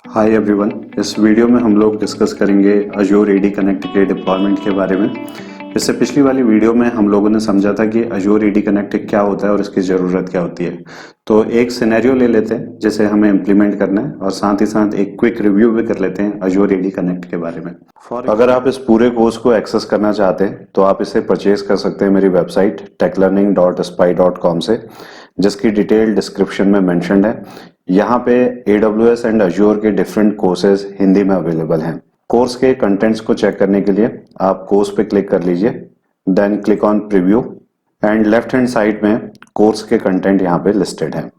Hi everyone. इस video में हम लोग डिस्कस करेंगे अजूर एडी कनेक्ट के डिप्लॉयमेंट के बारे में। इससे पिछली वाली वीडियो में हम लोगों ने समझा था कि अजूर एडी कनेक्ट क्या होता है और इसकी ज़रूरत क्या होती है। तो एक सिनेरियो ले लेते हैं जिसे हमें इम्प्लीमेंट करना है और साथ ही साथ एक क्विक रिव्यू भी कर लेते हैं अजूर एडी कनेक्ट के बारे में। अगर आप इस पूरे कोर्स को एक्सेस करना चाहते हैं तो आप इसे परचेज कर सकते हैं मेरी वेबसाइट techlearning.spy.com से, जिसकी डिटेल डिस्क्रिप्शन में मेंशन्ड है। यहाँ पे AWS एंड अज्योर के डिफरेंट कोर्सेज हिंदी में अवेलेबल हैं। कोर्स के कंटेंट्स को चेक करने के लिए आप कोर्स पे क्लिक कर लीजिए, then click on preview and left hand side में कोर्स के कंटेंट यहाँ पे लिस्टेड हैं।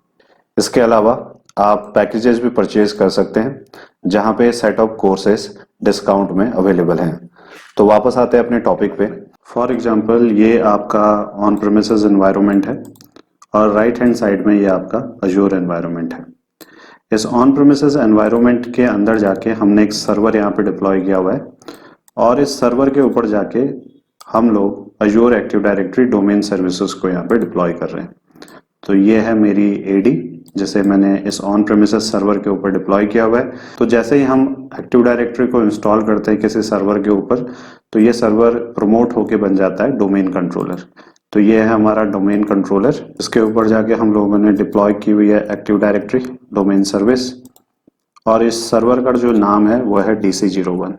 इसके अलावा आप पैकेजेस भी परचेज कर सकते हैं जहाँ पे सेट ऑफ कोर्सेज डिस्काउंट में अवेलेबल हैं। तो वापस आते हैं अपने टॉपिक पे। फॉर एग्जांपल ये आपका ऑन प्रेमिसेस एनवायरनमेंट है और राइट हैंड साइड में ये आपका अजूर एनवायरनमेंट है। इस ऑन प्रेमिसेस एनवायरनमेंट के अंदर जाके हमने एक सर्वर यहाँ पे डिप्लॉय किया हुआ है और इस सर्वर के ऊपर जाके हम लोग Azzur active directory domain services को यहाँ पे डिप्लॉय कर रहे हैं। तो ये है मेरी एडी जिसे मैंने इस ऑन प्रेमिसेस सर्वर के ऊपर डिप्लॉय किया हुआ है। तो जैसे ही हम एक्टिव डायरेक्टरी को इंस्टॉल करते हैं किसी सर्वर के ऊपर, तो ये सर्वर प्रमोट होके बन जाता है डोमेन कंट्रोलर। तो ये है हमारा डोमेन कंट्रोलर। इसके ऊपर जाके हम लोगों ने डिप्लॉय की हुई है एक्टिव डायरेक्टरी डोमेन सर्विस और इस सर्वर का जो नाम है वो है DC01।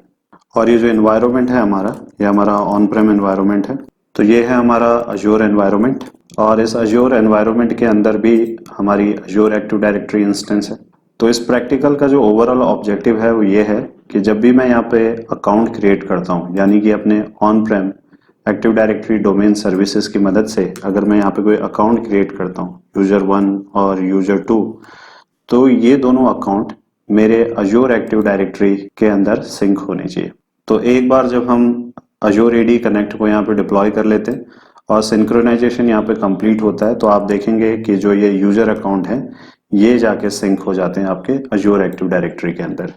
और ये जो एनवायरनमेंट है हमारा, ये हमारा ऑन प्रेम एनवायरनमेंट है। तो ये है हमारा अजूर एनवायरनमेंट और इस अजूर एनवायरनमेंट के अंदर भी हमारी अजूर एक्टिव डायरेक्टरी इंस्टेंस है। तो इस प्रैक्टिकल का जो ओवरऑल ऑब्जेक्टिव है वो ये है कि जब भी मैं यहाँ पे अकाउंट क्रिएट करता हूँ, यानी कि अपने on Prem active directory domain services की मदद से अगर मैं यहाँ पे कोई अकाउंट क्रिएट करता हूँ, यूजर 1 और यूजर 2, तो ये दोनों अकाउंट मेरे अजूर एक्टिव डायरेक्टरी के अंदर सिंक होने चाहिए। तो एक बार जब हम अजूर एडी कनेक्ट को यहाँ पे डिप्लॉय कर लेते हैं और सिंक्रोनाइजेशन यहाँ पे कंप्लीट होता है, तो आप देखेंगे कि जो ये यूजर अकाउंट है ये जाके सिंक हो जाते हैं आपके अजूर एक्टिव डायरेक्टरी के अंदर।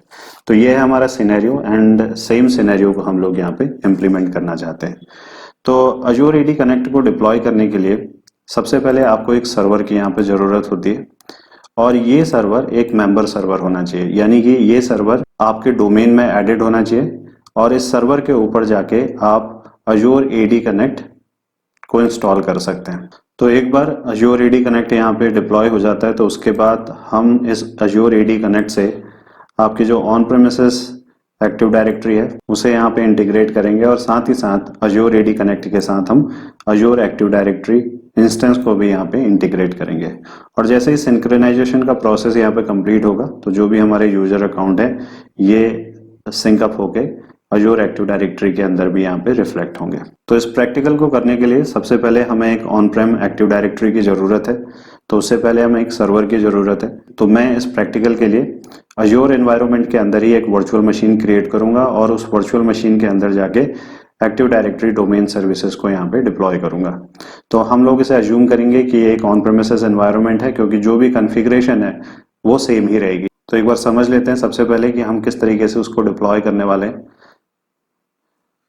तो ये है हमारा सिनेरियो एंड सेम सिनेरियो को हम लोग यहाँ पे इम्प्लीमेंट करना चाहते हैं। तो अजूर एडी कनेक्ट को डिप्लॉय करने के लिए सबसे पहले आपको एक सर्वर की यहाँ पे ज़रूरत होती है और ये सर्वर एक मेंबर सर्वर होना चाहिए, यानी कि ये सर्वर आपके डोमेन में एडेड होना चाहिए और इस सर्वर के ऊपर जाके आप अजूर एडी कनेक्ट को इंस्टॉल कर सकते हैं। तो एक बार अजूर एडी कनेक्ट यहाँ पे डिप्लॉय हो जाता है तो उसके बाद हम इस अजूर एडी कनेक्ट से आपकी जो ऑन प्रेमिसेस एक्टिव डायरेक्टरी है उसे यहाँ पे इंटीग्रेट करेंगे और साथ ही साथ अजूर एडी कनेक्ट के साथ हम अजूर एक्टिव डायरेक्टरी इंस्टेंस को भी यहाँ पे इंटीग्रेट करेंगे। और जैसे ही सिंक्रोनाइजेशन का प्रोसेस यहाँ पे कंप्लीट होगा तो जो भी हमारे यूजर अकाउंट है ये सिंकअप होके अजूर एक्टिव डायरेक्टरी के अंदर भी यहाँ पे रिफ्लेक्ट होंगे। तो इस प्रैक्टिकल को करने के लिए सबसे पहले हमें एक ऑन प्रेम एक्टिव डायरेक्टरी की ज़रूरत है, तो उससे पहले हमें एक सर्वर की ज़रूरत है। तो मैं इस प्रैक्टिकल के लिए अजूर एनवायरनमेंट के अंदर ही एक वर्चुअल मशीन क्रिएट करूंगा और उस वर्चुअल मशीन के अंदर जाके एक्टिव डायरेक्टरी डोमेन सर्विसेज को यहाँ पे डिप्लॉय करूंगा। तो हम लोग इसे अज्यूम करेंगे कि ये एक ऑन प्रेमिसेस एनवायरनमेंट है क्योंकि जो भी कॉन्फ़िगरेशन है वो सेम ही रहेगी। तो एक बार समझ लेते हैं सबसे पहले कि हम किस तरीके से उसको डिप्लॉय करने वाले हैं।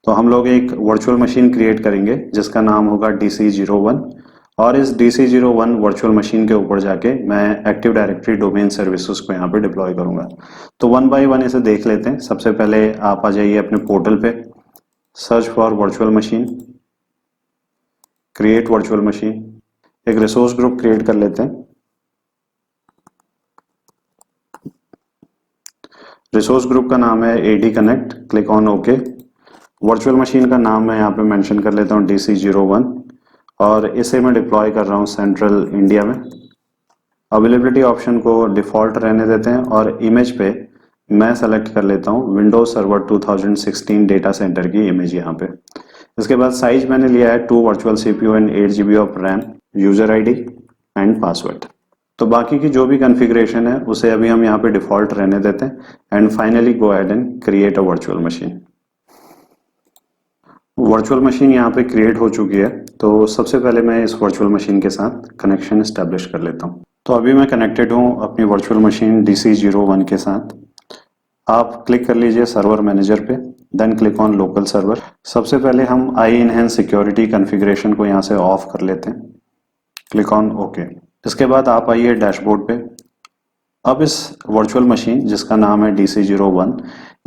तो हम लोग एक वर्चुअल मशीन क्रिएट करेंगे जिसका नाम होगा DC01 और इस DC01 वर्चुअल मशीन के ऊपर जाके मैं एक्टिव डायरेक्टरी डोमेन सर्विसेज को यहाँ पे डिप्लॉय करूंगा। तो वन बाय वन इसे देख लेते हैं। सबसे पहले आप आ जाइए अपने पोर्टल पे, search for virtual machine, create virtual machine, एक रिसोर्स ग्रुप क्रिएट कर लेते हैं। रिसोर्स ग्रुप का नाम है AD connect, click on okay. Virtual machine का नाम मैं यहाँ पे मेंशन कर लेता हूँ DC01 और इसे मैं डिप्लॉय कर रहा हूँ सेंट्रल इंडिया में। अवेलेबिलिटी ऑप्शन को डिफ़ॉल्ट रहने देते हैं और इमेज पे मैं सेलेक्ट कर लेता हूँ विंडोज सर्वर 2016 डेटा सेंटर की इमेज यहाँ पे। इसके बाद साइज मैंने लिया है 2 virtual CPU and 8 GB of RAM, user ID and password. तो बाकी की जो भी कॉन्फ़िगरेशन है उसे अभी हम यहाँ पे डिफ़ॉल्ट रहने देते हैं and finally go ahead and create a virtual machine. Virtual machine यहाँ पे क्रिएट हो चुकी है, तो सबसे पहले मैं इस वर्चुअल मशीन के साथ कनेक्शन एस्टेब्लिश कर लेता हूँ। तो अभी मैं कनेक्टेड हूँ अपनी वर्चुअल मशीन DC01 के साथ। आप क्लिक कर लीजिए सर्वर मैनेजर पे, then click on local server. सबसे पहले हम iEnhance सिक्योरिटी कॉन्फ़िगरेशन को यहाँ से ऑफ कर लेते हैं, क्लिक ऑन ओके। इसके बाद आप आइए डैशबोर्ड पे अब इस वर्चुअल मशीन जिसका नाम है DC01,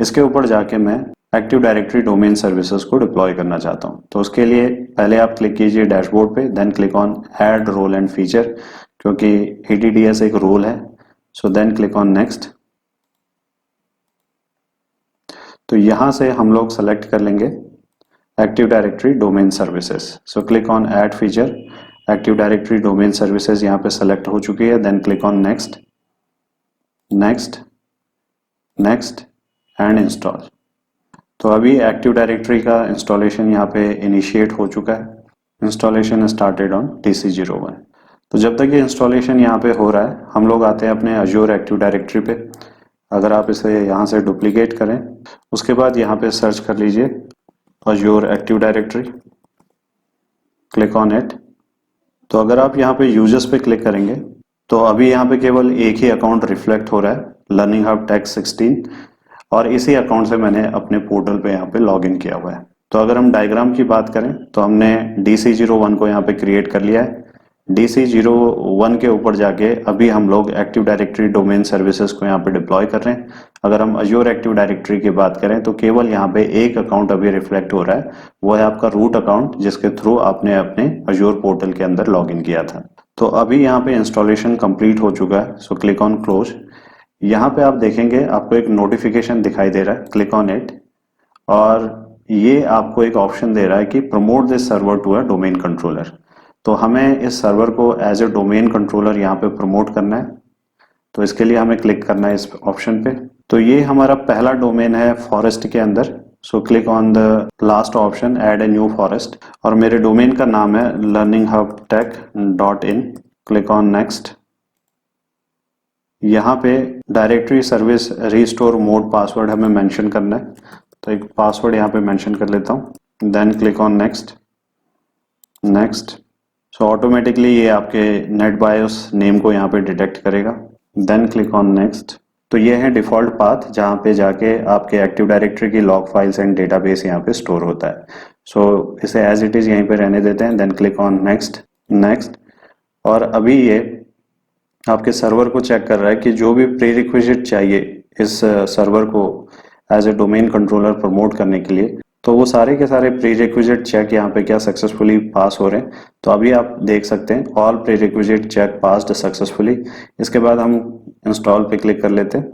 इसके ऊपर जाके मैं एक्टिव डायरेक्टरी डोमेन सर्विसेज को डिप्लॉय करना चाहता हूँ। तो उसके लिए पहले आप क्लिक कीजिए डैशबोर्ड पे, then click on add role and feature, क्योंकि ATDS एक रोल है। So then click on next. तो यहाँ से हम लोग सेलेक्ट कर लेंगे active directory domain services. So click on add feature, active directory domain services यहाँ पे सेलेक्ट हो चुकी है। Then click on next, next, next and install. तो अभी एक्टिव डायरेक्टरी का इंस्टॉलेशन यहाँ पे इनिशिएट हो चुका है। Installation started on DC01। तो जब तक ये इंस्टॉलेशन यहाँ पे हो रहा है, हम लोग आते हैं अपने अज्योर एक्टिव डायरेक्टरी पे। अगर आप इसे यहाँ से डुप्लीकेट करें, उसके बाद यहाँ पे सर्च कर लीजिए Azure active directory, click on it. तो अगर आप यहाँ पे यूजर्स पे क्लिक करेंगे तो अभी यहाँ पे केवल एक ही अकाउंट रिफ्लेक्ट हो रहा है, लर्निंग हब टेक 16, और इसी अकाउंट से मैंने अपने पोर्टल पे यहाँ पे लॉग इन किया हुआ है। तो अगर हम डायग्राम की बात करें तो हमने DC01 को यहाँ पे क्रिएट कर लिया है। DC01 के ऊपर जाके अभी हम लोग एक्टिव डायरेक्टरी डोमेन सर्विसेज को यहाँ पे डिप्लॉय कर रहे हैं। अगर हम अज्योर एक्टिव डायरेक्टरी की बात करें तो केवल यहाँ पे एक अकाउंट अभी रिफ्लेक्ट हो रहा है, वो है आपका रूट अकाउंट, जिसके थ्रू आपने अपने अज्योर पोर्टल के अंदर लॉग इन किया था। तो अभी यहाँ पे इंस्टॉलेशन कंप्लीट हो चुका है। सो क्लिक ऑन क्लोज। यहाँ पे आप देखेंगे आपको एक नोटिफिकेशन दिखाई दे रहा है, क्लिक ऑन इट, और ये आपको एक ऑप्शन दे रहा है कि promote this server to a domain controller. तो हमें इस सर्वर को एज ए डोमेन कंट्रोलर यहाँ पे प्रमोट करना है। तो इसके लिए हमें क्लिक करना है इस ऑप्शन पे। तो ये हमारा पहला डोमेन है फॉरेस्ट के अंदर। सो click on the last option, add a new forest, और मेरे डोमेन का नाम है learninghubtech.in। Click on next. यहाँ पे directory service restore mode password हमें मेंशन करना है, तो एक पासवर्ड यहाँ पे मेंशन कर लेता हूँ। Then click on next, next. So automatically ये आपके नेट बायोस नेम को यहाँ पे डिटेक्ट करेगा। Then click on next. तो ये है डिफॉल्ट पाथ जहाँ पे जाके आपके एक्टिव डायरेक्टरी की लॉग फाइल्स एंड डेटाबेस यहाँ पे स्टोर होता है। सो इसे एज इट इज यहीं पे रहने देते हैं। Then click on next, next. और अभी ये आपके सर्वर को चेक कर रहा है कि जो भी प्री रिक्विजिट चाहिए इस सर्वर को as a domain controller promote करने के लिए, तो वो सारे के सारे प्री रिक्विजिट चेक यहाँ पे क्या सक्सेसफुली पास हो रहे हैं। तो अभी आप देख सकते हैं all prerequisite check passed successfully. इसके बाद हम इंस्टॉल पे क्लिक कर लेते हैं।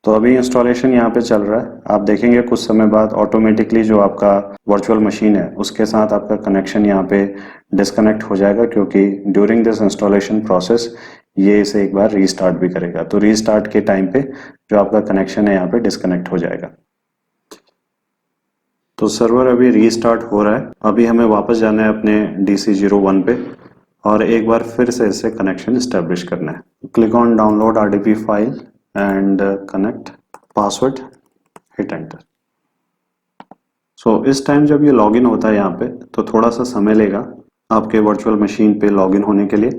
तो अभी इंस्टॉलेशन यहाँ पे चल रहा है। आप देखेंगे कुछ समय बाद ऑटोमेटिकली जो आपका वर्चुअल मशीन है उसके साथ आपका कनेक्शन यहाँ पे डिस्कनेक्ट हो जाएगा, क्योंकि ड्यूरिंग दिस इंस्टॉलेशन प्रोसेस ये इसे एक बार रीस्टार्ट भी करेगा। तो रीस्टार्ट के टाइम पे जो आपका कनेक्शन है यहाँ पे डिस्कनेक्ट हो जाएगा। तो सर्वर अभी रीस्टार्ट हो रहा है। अभी हमें वापस जाना है अपने DC01 पे और एक बार फिर से इससे कनेक्शन एस्टेब्लिश करना है। Click on download RDP file and connect, password, hit enter. So इस टाइम जब ये लॉगिन होता है यहाँ पे तो थोड़ा सा समय लेगा आपके वर्चुअल मशीन पे लॉगिन होने के लिए,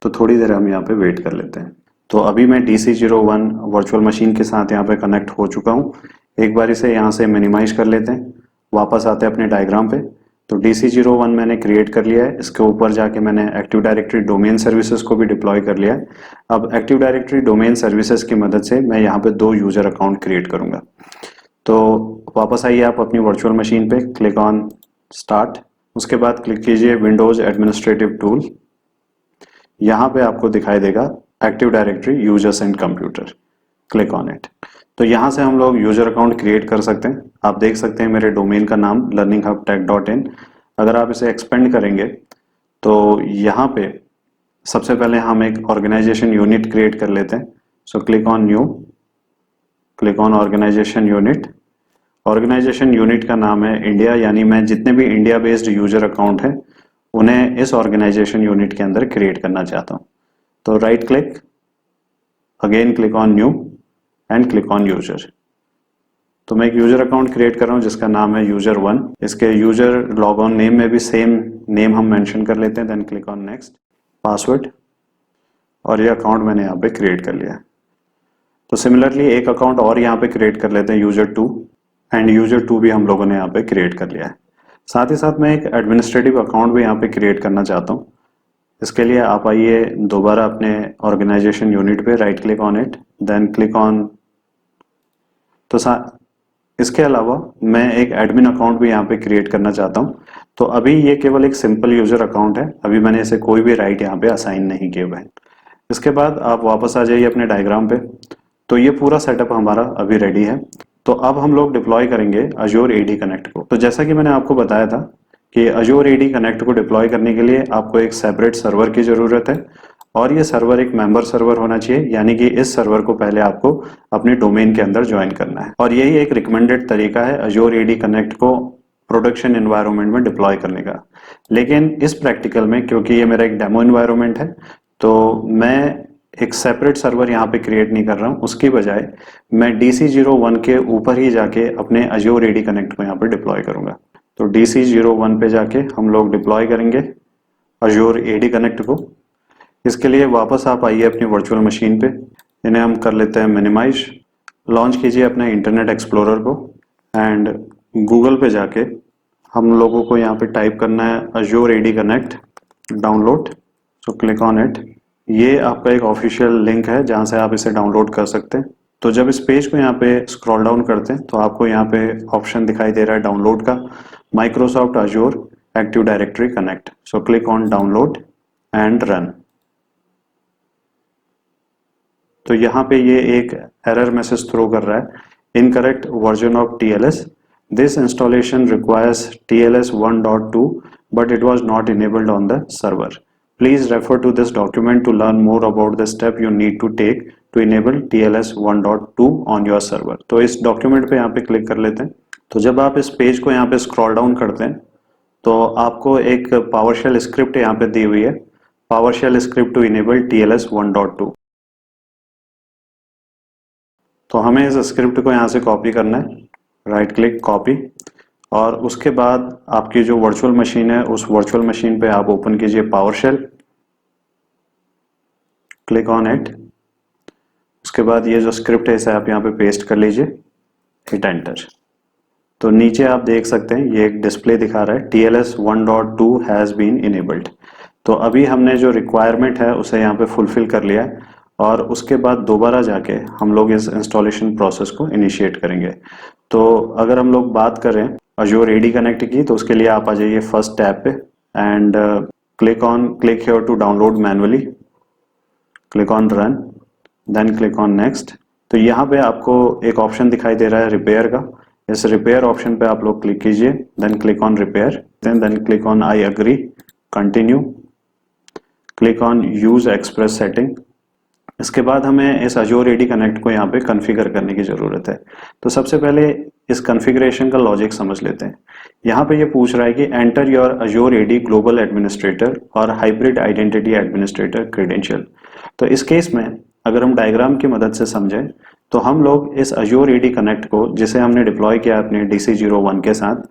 तो थोड़ी देर हम यहाँ पे वेट कर लेते हैं। तो अभी मैं DC01 वर्चुअल मशीन के साथ यहाँ पे कनेक्ट हो चुका हूँ। एक बार इसे यहाँ से मिनिमाइज कर लेते हैं, वापस आते हैं अपने डायग्राम पे। तो DC01 मैंने क्रिएट कर लिया है। इसके ऊपर जाके मैंने एक्टिव डायरेक्टरी डोमेन सर्विसेज को भी डिप्लॉय कर लिया है। अब एक्टिव डायरेक्टरी डोमेन सर्विसेज की मदद से मैं यहाँ पे 2 यूजर अकाउंट क्रिएट करूंगा। तो वापस आइए आप अपनी वर्चुअल मशीन पे, क्लिक ऑन स्टार्ट। उसके बाद क्लिक कीजिए विंडोज एडमिनिस्ट्रेटिव टूल। यहाँ पे आपको दिखाई देगा active directory users and computer, click on it. तो यहाँ से हम लोग यूजर अकाउंट क्रिएट कर सकते हैं। आप देख सकते हैं मेरे डोमेन का नाम learninghubtech.in। अगर आप इसे एक्सपेंड करेंगे तो यहाँ पे सबसे पहले हम एक ऑर्गेनाइजेशन यूनिट क्रिएट कर लेते हैं। So click on new, click on organization unit. Organization unit का नाम है इंडिया, यानी मैं जितने भी इंडिया बेस्ड यूजर अकाउंट हैं उन्हें इस ऑर्गेनाइजेशन यूनिट के अंदर क्रिएट करना चाहता हूँ। तो right click, again click on new and click on user. तो मैं एक यूजर अकाउंट क्रिएट कर रहा हूँ जिसका नाम है user1। इसके यूजर लॉग ऑन नेम में भी सेम नेम हम मेंशन कर लेते हैं। Then click on next, password, और ये अकाउंट मैंने यहाँ पे क्रिएट कर लिया है। तो सिमिलरली एक अकाउंट और यहाँ पे क्रिएट कर लेते हैं user2, एंड user2 भी हम लोगों ने यहाँ पे क्रिएट कर लिया है। साथ ही साथ मैं एक एडमिनिस्ट्रेटिव अकाउंट भी यहाँ पे क्रिएट करना चाहता हूँ। इसके लिए आप आइए दोबारा अपने ऑर्गेनाइजेशन यूनिट पे, right click on it, then click on. तो इसके अलावा मैं एक एडमिन अकाउंट भी यहाँ पे क्रिएट करना चाहता हूँ। तो अभी ये केवल एक सिंपल यूजर अकाउंट है, अभी मैंने इसे कोई भी राइट यहाँ पे असाइन नहीं किए हुए हैं। इसके बाद आप वापस आ जाइए अपने डायग्राम पे। तो ये पूरा सेटअप हमारा अभी रेडी है। तो अब हम लोग डिप्लॉय करेंगे अजोर एडी कनेक्ट को। तो जैसा कि मैंने आपको बताया था कि अजोर एडी कनेक्ट को डिप्लॉय करने के लिए आपको एक सेपरेट सर्वर की जरूरत है, और ये सर्वर एक मेंबर सर्वर होना चाहिए, यानी कि इस सर्वर को पहले आपको अपने डोमेन के अंदर ज्वाइन करना है। और यही एक रिकमेंडेड तरीका है अजोर एडी कनेक्ट को प्रोडक्शन एनवायरनमेंट में डिप्लॉय करने का। लेकिन इस प्रैक्टिकल में, क्योंकि ये मेरा एक डेमो एनवायरनमेंट है, तो मैं एक सेपरेट सर्वर यहाँ पे क्रिएट नहीं कर रहा हूँ। उसकी बजाय मैं DC01 के ऊपर ही जाके अपने अजोर एडी कनेक्ट को यहाँ पे डिप्लॉय करूंगा। तो DC01 पे जाके हम लोग डिप्लॉय करेंगे अजोर एडी कनेक्ट को। इसके लिए वापस आप आइए अपनी वर्चुअल मशीन पे, इन्हें हम कर लेते हैं मिनिमाइज। लॉन्च कीजिए अपने इंटरनेट एक्सप्लोरर को एंड गूगल पे जाके हम लोगों को यहाँ पे टाइप करना है Azure AD connect download. So click on it. ये आपका एक ऑफिशियल लिंक है जहाँ से आप इसे डाउनलोड कर सकते हैं। तो जब इस पेज को यहाँ पे स्क्रॉल डाउन करते हैं तो आपको यहाँ पे ऑप्शन दिखाई दे रहा है डाउनलोड का, Microsoft Azure active directory connect. So click on download and run. तो यहाँ पे ये एक एरर मैसेज थ्रो कर रहा है, incorrect version of TLS, this installation requires TLS 1.2 but it was not enabled on the server, please refer to this document to learn more about the step you need to take to enable TLS 1.2 on your server. तो इस document पे यहाँ पे click कर लेते हैं। तो जब आप इस पेज को यहाँ पे स्क्रॉल डाउन करते हैं तो आपको एक पावरशेल स्क्रिप्ट यहाँ पे दी हुई है, PowerShell script to enable TLS 1.2। तो हमें इस स्क्रिप्ट को यहाँ से कॉपी करना है, राइट क्लिक कॉपी, और उसके बाद आपकी जो वर्चुअल मशीन है उस वर्चुअल मशीन पे आप ओपन कीजिए पावरशेल, क्लिक ऑन इट। उसके बाद ये जो स्क्रिप्ट है इसे आप यहाँ पे पेस्ट कर लीजिए, हिट एंटर। तो नीचे आप देख सकते हैं ये एक डिस्प्ले दिखा रहा है TLS 1.2 हैज बीन इनेबल्ड। तो अभी हमने जो रिक्वायरमेंट है उसे यहाँ पे फुलफिल कर लिया है, और उसके बाद दोबारा जाके हम लोग इस इंस्टॉलेशन प्रोसेस को इनिशिएट करेंगे। तो अगर हम लोग बात करें अजोर एडी कनेक्ट की, तो उसके लिए आप आ जाइए फर्स्ट टैब पे and click here to download manually, click on run, then click on next. तो यहाँ पे आपको एक ऑप्शन दिखाई दे रहा है रिपेयर का, इस रिपेयर ऑप्शन पे आप लोग क्लिक कीजिए, then click on repair, then click on I agree, continue, click on use express setting. इसके बाद हमें इस अजोर एडी कनेक्ट को यहाँ पे कॉन्फ़िगर करने की जरूरत है। तो सबसे पहले इस कॉन्फ़िगरेशन का लॉजिक समझ लेते हैं। यहाँ पे ये पूछ रहा है कि enter your Azure AD global administrator और हाइब्रिड आइडेंटिटी एडमिनिस्ट्रेटर क्रेडेंशियल। तो इस केस में अगर हम डायग्राम की मदद से समझें तो हम लोग इस अजोर एडी कनेक्ट को, जिसे हमने डिप्लॉय किया अपने DC01 के साथ,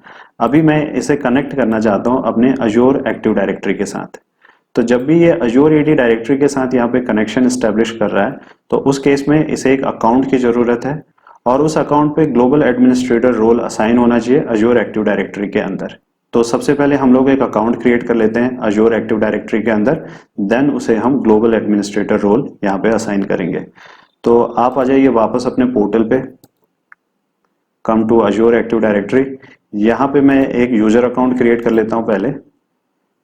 अभी मैं इसे कनेक्ट करना चाहता हूँ अपने अजोर एक्टिव डायरेक्टरी के साथ। तो जब भी ये अजोर एडी डायरेक्टरी के साथ यहाँ पे कनेक्शन एस्टेब्लिश कर रहा है तो उस केस में इसे एक अकाउंट की जरूरत है, और उस अकाउंट पे ग्लोबल एडमिनिस्ट्रेटर रोल असाइन होना चाहिए अजोर एक्टिव डायरेक्टरी के अंदर। तो सबसे पहले हम लोग एक अकाउंट क्रिएट कर लेते हैं अजोर एक्टिव डायरेक्टरी के अंदर, देन उसे हम ग्लोबल एडमिनिस्ट्रेटर रोल यहाँ पे असाइन करेंगे। तो आप आ जाइए वापस अपने पोर्टल पे, come to Azure active directory. यहाँ पे मैं एक यूजर अकाउंट क्रिएट कर लेता हूँ पहले।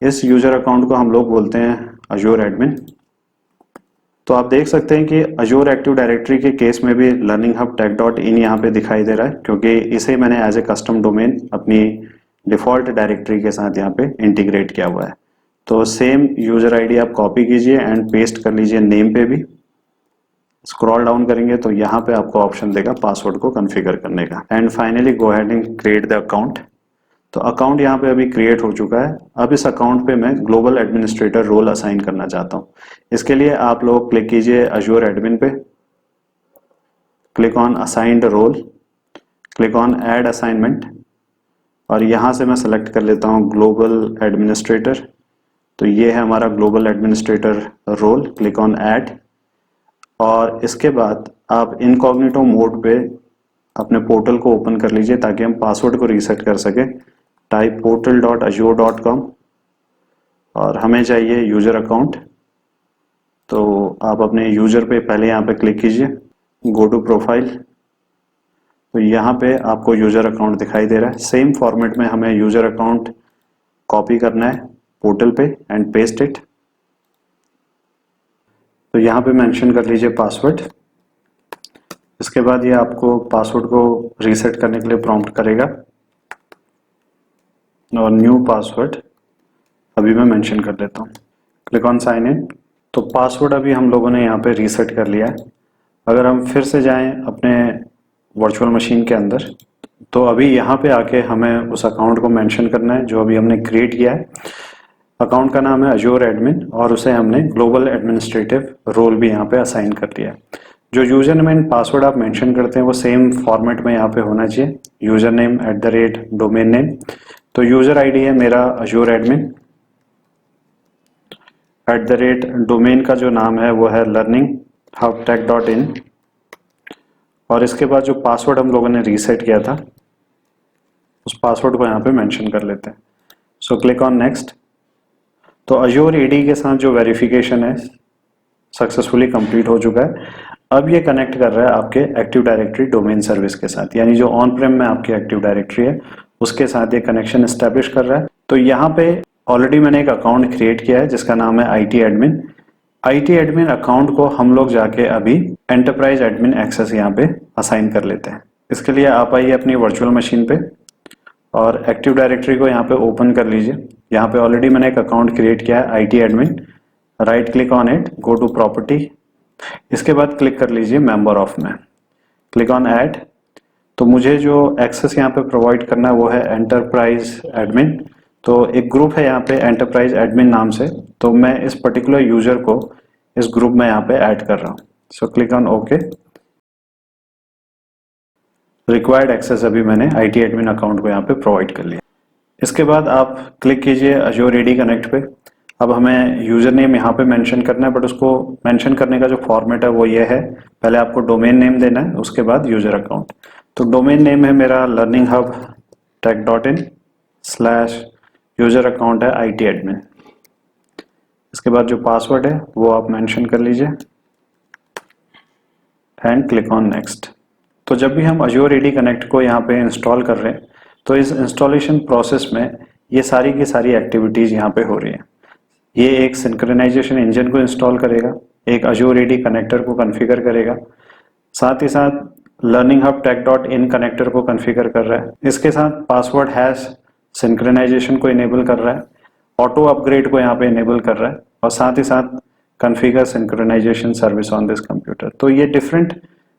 इस यूजर अकाउंट को हम लोग बोलते हैं अजोर एडमिन। तो आप देख सकते हैं कि अजोर एक्टिव डायरेक्टरी के केस में भी लर्निंग हब tech.in यहाँ पे दिखाई दे रहा है, क्योंकि इसे मैंने एज ए कस्टम डोमेन अपनी डिफॉल्ट डायरेक्टरी के साथ यहाँ पे इंटीग्रेट किया हुआ है। तो सेम यूजर आईडी आप कॉपी कीजिए एंड पेस्ट कर लीजिए नेम पे भी। स्क्रॉल डाउन करेंगे तो यहाँ पे आपको ऑप्शन देगा पासवर्ड को कॉन्फ़िगर करने का, and finally go ahead and create the account. तो अकाउंट यहाँ पे अभी क्रिएट हो चुका है। अब इस अकाउंट पे मैं ग्लोबल एडमिनिस्ट्रेटर रोल असाइन करना चाहता हूँ। इसके लिए आप लोग क्लिक कीजिए अजोर एडमिन पे, click on assigned role, click on add assignment, और यहाँ से मैं सेलेक्ट कर लेता हूँ ग्लोबल एडमिनिस्ट्रेटर। तो ये है हमारा global administrator role, click on add, और इसके बाद आप इनकॉग्निटो मोड पे अपने पोर्टल को ओपन कर लीजिए ताकि हम पासवर्ड को रीसेट कर सकें। टाइप portal.azure.com, और हमें चाहिए यूजर अकाउंट। तो आप अपने यूजर पे पहले यहाँ पे क्लिक कीजिए, गो टू प्रोफाइल। तो यहाँ पे आपको यूजर अकाउंट दिखाई दे रहा है। सेम फॉर्मेट में हमें यूजर अकाउंट कॉपी करना है पोर्टल पे एंड पेस्ट इट। तो यहाँ पे मेंशन कर लीजिए पासवर्ड। इसके बाद ये आपको पासवर्ड को रीसेट करने के लिए प्रॉम्प्ट करेगा और न्यू पासवर्ड अभी मैं मेंशन कर देता हूँ। Click on sign in. तो पासवर्ड अभी हम लोगों ने यहाँ पे रीसेट कर लिया है। अगर हम फिर से जाएं अपने वर्चुअल मशीन के अंदर, तो अभी यहाँ पे आके हमें उस अकाउंट को मेंशन करना है जो अभी हमने क्रिएट किया है। अकाउंट का नाम है अजूर एडमिन और उसे हमने ग्लोबल एडमिनिस्ट्रेटिव रोल भी यहाँ पे असाइन कर दिया है। जो यूजर नेम एंड पासवर्ड आप मेंशन करते हैं वो सेम फॉर्मेट में यहाँ पे होना चाहिए, यूजर नेम @डोमेन नेम। तो यूजर आईडी है मेरा अजूर एडमिन, @डोमेन का जो नाम है वो है learninghubtech.in और इसके बाद जो पासवर्ड हम लोगों ने रीसेट किया था उस पासवर्ड को यहाँ पे मेंशन कर लेते हैं। So click on next. तो अजूर एडी के साथ जो वेरिफिकेशन है सक्सेसफुली कंप्लीट हो चुका है। अब ये कनेक्ट कर रहा है आपके एक्टिव डायरेक्टरी डोमेन सर्विस के साथ, यानी जो ऑन प्रेम में आपकी एक्टिव डायरेक्टरी है उसके साथ ये कनेक्शन एस्टेब्लिश कर रहा है। तो यहाँ पे ऑलरेडी मैंने एक अकाउंट क्रिएट किया है जिसका नाम है IT admin. IT admin account को हम लोग जाके अभी एंटरप्राइज एडमिन एक्सेस यहाँ पे असाइन कर लेते हैं। इसके लिए आप आइए अपनी वर्चुअल मशीन पे और एक्टिव डायरेक्टरी को यहाँ पे ओपन कर लीजिए। यहाँ पे ऑलरेडी मैंने एक अकाउंट क्रिएट किया है IT admin. Right click on it, go to property. इसके बाद क्लिक कर लीजिए मेंबर ऑफ में, क्लिक ऑन ऐड। तो मुझे जो एक्सेस यहाँ पे प्रोवाइड करना है वो है एंटरप्राइज एडमिन। तो एक ग्रुप है यहाँ पे एंटरप्राइज एडमिन नाम से, तो मैं इस पर्टिकुलर यूजर को इस ग्रुप में यहाँ पे ऐड कर रहा हूँ। So click on okay. Required access अभी मैंने IT एडमिन अकाउंट को यहाँ पे प्रोवाइड कर लिया। इसके बाद आप क्लिक कीजिए अजूर एडी कनेक्ट पे। अब हमें यूजर नेम यहाँ पे मेंशन करना है, बट उसको मेंशन करने का जो फॉर्मेट है वो ये है, पहले आपको डोमेन नेम देना है, उसके बाद यूजर अकाउंट। तो डोमेन नेम है मेरा learninghubtech.in / यूजर अकाउंट है IT एडमिन। इसके बाद जो पासवर्ड है वो आप मेंशन कर लीजिए एंड क्लिक ऑन नेक्स्ट। तो जब भी हम अजूर एडी कनेक्ट को यहाँ पे इंस्टॉल कर रहे हैं तो इस इंस्टॉलेशन प्रोसेस में ये सारी की सारी एक्टिविटीज यहाँ पे हो रही हैं। ये एक सिंक्रोनाइजेशन इंजन को इंस्टॉल करेगा, एक अजूर एडी कनेक्टर को कॉन्फ़िगर करेगा, साथ ही साथ learninghubtech.in कनेक्टर को कॉन्फ़िगर कर रहा है। इसके साथ पासवर्ड हैश सिंक्रोनाइजेशन को इनेबल कर रहा है, ऑटो अपग्रेड को यहाँ पे इनेबल कर रहा है और साथ ही साथ configure synchronization service on this computer. तो ये डिफरेंट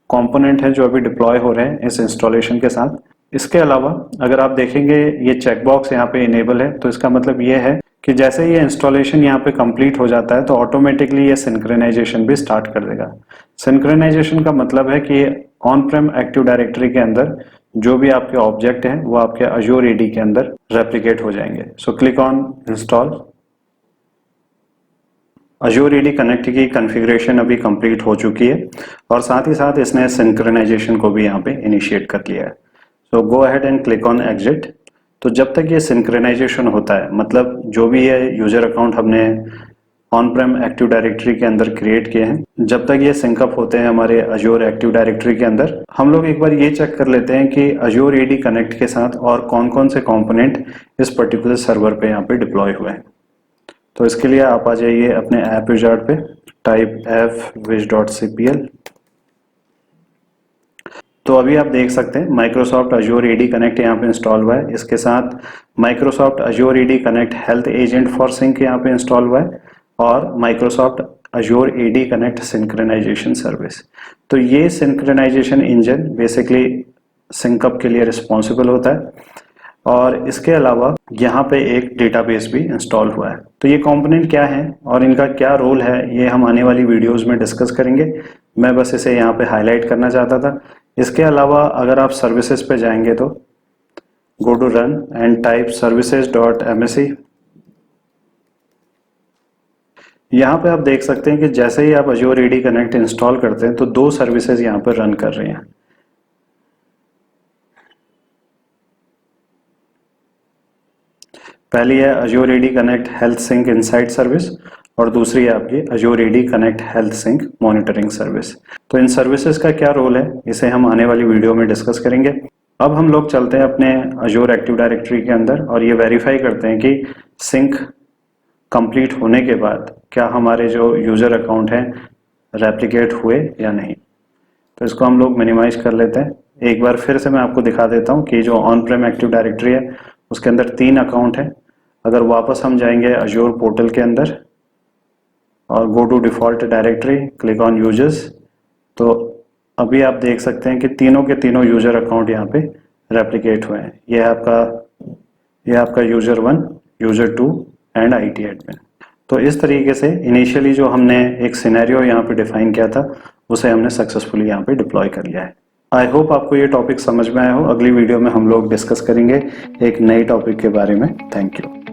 कंपोनेंट हैं जो अभी डिप्लॉय हो रहे हैं इस इंस्टॉलेशन के साथ। इसके अलावा अगर आप देखेंगे ये चेकबॉक्स यहाँ पे इनेबल है, तो इसका मतलब ये है कि जैसे ये इंस्टॉलेशन यहाँ पे कंप्लीट हो जाता है तो ऑटोमेटिकली ये सिंक्रोनाइजेशन भी स्टार्ट कर देगा। सिंक्रोनाइजेशन का मतलब है कि ऑन प्रेम एक्टिव डायरेक्टरी के अंदर जो भी आपके ऑब्जेक्ट हैं वो आपके अजूर एडी के अंदर रेप्लिकेट हो जाएंगे। So click on install. Azure AD connect की कॉन्फ़िगरेशन अभी कंप्लीट हो चुकी है और साथ ही साथ इसने सिंक्रोनाइजेशन को भी यहाँ पे इनिशिएट कर लिया है। So go ahead and click on exit. तो जब तक ये सिंक्रोनाइजेशन होता है, मतलब जो भी ये यूजर अकाउंट हमने ऑन प्रेम एक्टिव डायरेक्टरी के अंदर क्रिएट किए हैं, जब तक ये सिंकअप होते हैं हमारे अजूर एक्टिव डायरेक्टरी के अंदर, हम लोग एक बार ये चेक कर लेते हैं कि अजूर एडी कनेक्ट के साथ और कौन कौन से कंपोनेंट इस पर्टिकुलर सर्वर पे यहाँ पे डिप्लॉय हुए हैं। तो इसके लिए आप आ जाइए अपने ऐप विजार्ड पे, टाइप fwiz.cpl। तो अभी आप देख सकते हैं माइक्रोसॉफ्ट अजूर एडी कनेक्ट यहाँ पे इंस्टॉल हुआ है। इसके साथ Microsoft Azure AD connect health agent for sync यहाँ पे इंस्टॉल हुआ है और Microsoft Azure AD connect synchronization service. तो ये सिंक्रोनाइजेशन इंजन बेसिकली सिंकअप के लिए रिस्पॉन्सिबल होता है और इसके अलावा यहाँ पे एक डेटाबेस भी इंस्टॉल हुआ है। तो ये कंपोनेंट क्या है और इनका क्या रोल है ये हम आने वाली वीडियोस में डिस्कस करेंगे। मैं बस इसे यहाँ पे हाईलाइट करना चाहता था। इसके अलावा अगर आप सर्विसेज पे जाएंगे तो go to run and type services.msc। यहाँ पे आप देख सकते हैं कि जैसे ही आप अजूर एडी कनेक्ट इंस्टॉल करते हैं तो दो सर्विसेज यहाँ पर रन कर रही हैं। पहली है Azure AD Connect Health Sync Insight service और दूसरी है आपकी Azure AD Connect Health Sync monitoring service. तो इन सर्विसेज का क्या रोल है, इसे हम आने वाली वीडियो में डिस्कस करेंगे। अब हम लोग चलते हैं अपने Azure एक्टिव डायरेक्टरी के अंदर और ये वेरीफाई करते हैं कि सिंक कंप्लीट होने के बाद क्या हमारे जो यूजर अकाउंट हैं रेप्लिकेट हुए या नहीं। तो इसको हम लोग मिनिमाइज कर लेते हैं। एक बार फिर से मैं आपको दिखा देता हूँ कि जो ऑन प्रेम एक्टिव डायरेक्टरी है उसके अंदर 3 अकाउंट है। अगर वापस हम जाएंगे Azure पोर्टल के अंदर और go to default directory, click on users, तो अभी आप देख सकते हैं कि तीनों के तीनों यूजर अकाउंट यहाँ पे रेप्लिकेट हुए हैं। यह आपका user 1, user 2 and IT admin. तो इस तरीके से इनिशियली जो हमने एक सिनेरियो यहाँ पे डिफाइन किया था उसे हमने सक्सेसफुली यहाँ पे डिप्लॉय कर लिया है। आई होप आपको ये टॉपिक समझ में आया हो। अगली वीडियो में हम लोग डिस्कस करेंगे एक नई टॉपिक के बारे में। Thank you.